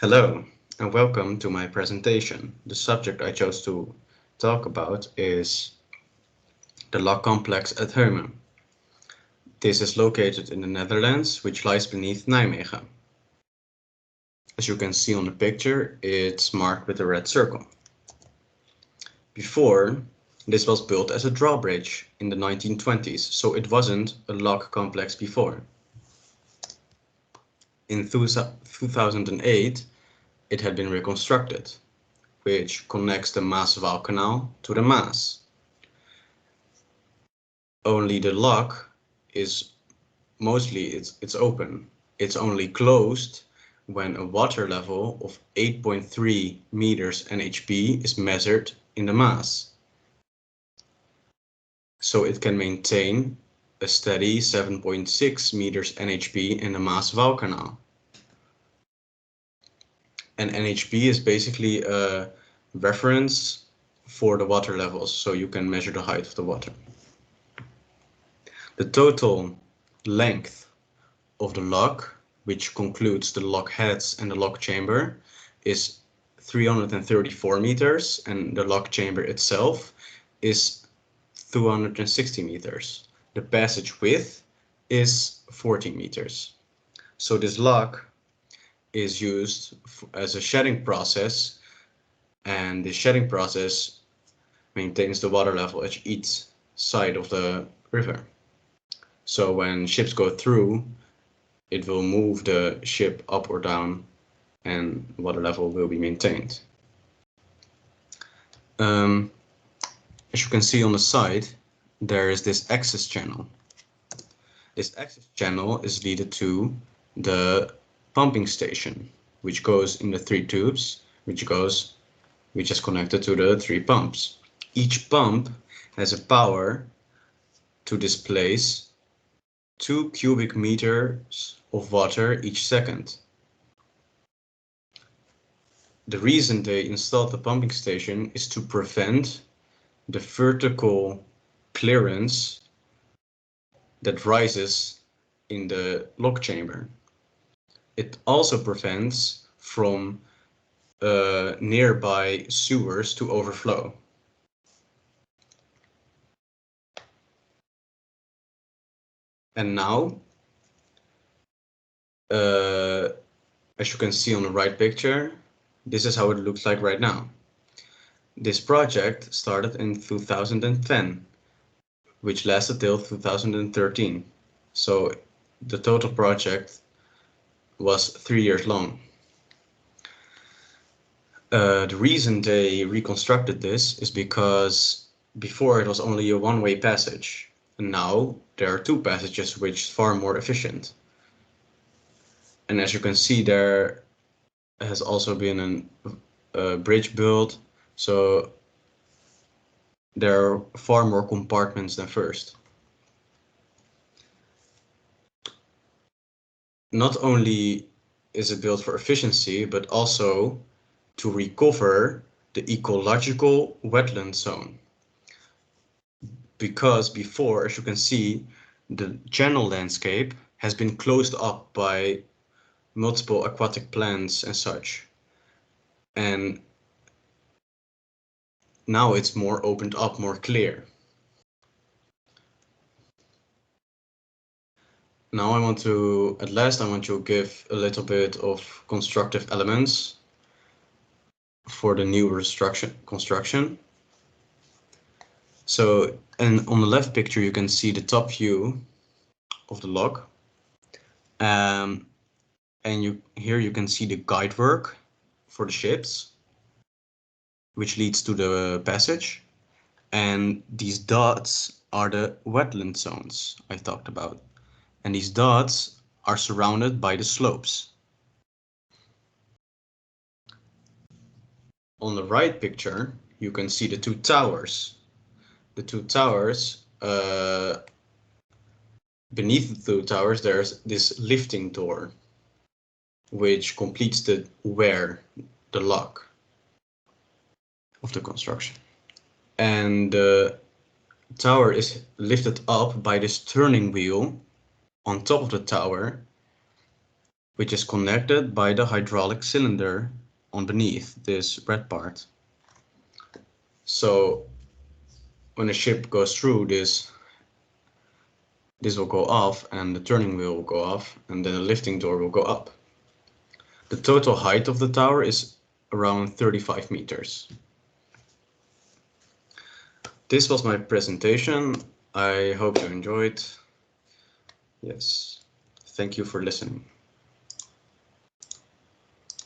Hello and welcome to my presentation. The subject I chose to talk about is the lock complex at Heumen. This is located in the Netherlands, which lies beneath Nijmegen. As you can see on the picture, it's marked with a red circle. Before, this was built as a drawbridge in the 1920s, so it wasn't a lock complex before. In 2008, it had been reconstructed, which connects the Maaswaal Canal to the Maas. Only the lock is mostly it's open. It's only closed when a water level of 8.3 meters NHP is measured in the Maas. So it can maintain a steady 7.6 meters NHP in the Maaswaal Canal. And NHP is basically a reference for the water levels, so you can measure the height of the water. The total length of the lock, which concludes the lock heads and the lock chamber, is 334 meters, and the lock chamber itself is 260 meters. The passage width is 14 meters. So this lock is used as a shedding process, and the shedding process maintains the water level at each side of the river. So when ships go through, it will move the ship up or down and water level will be maintained. As you can see on the side, there is this access channel. This access channel is leaded to the pumping station, which goes in the 3 tubes, which is connected to the 3 pumps. Each pump has a power to displace 2 cubic meters of water each second. The reason they installed the pumping station is to prevent the vertical clearance that rises in the lock chamber. It also prevents from nearby sewers to overflow. And now, as you can see on the right picture, this is how it looks like right now. This project started in 2010, which lasted till 2013. So the total project was 3 years long. The reason they reconstructed this is because before it was only a one-way passage, and now there are 2 passages, which is far more efficient. And as you can see, there has also been a bridge built, so there are far more compartments than first. Not only is it built for efficiency, but also to recover the ecological wetland zone. Because before, as you can see, the channel landscape has been closed up by multiple aquatic plants and such. And now it's more opened up, more clear. Now I want to give a little bit of constructive elements for the new construction. So, and on the left picture, you can see the top view of the lock. And here you can see the guidework for the ships, which leads to the passage. And these dots are the wetland zones I talked about. And these dots are surrounded by the slopes. On the right picture, you can see the 2 towers. The 2 towers, beneath the 2 towers, there's this lifting door, which completes the lock of the construction. And the tower is lifted up by this turning wheel on top of the tower, which is connected by the hydraulic cylinder on beneath this red part. So when a ship goes through this will go off and the turning wheel will go off, and then the lifting door will go up. The total height of the tower is around 35 meters. This was my presentation. I hope you enjoyed. Yes, thank you for listening.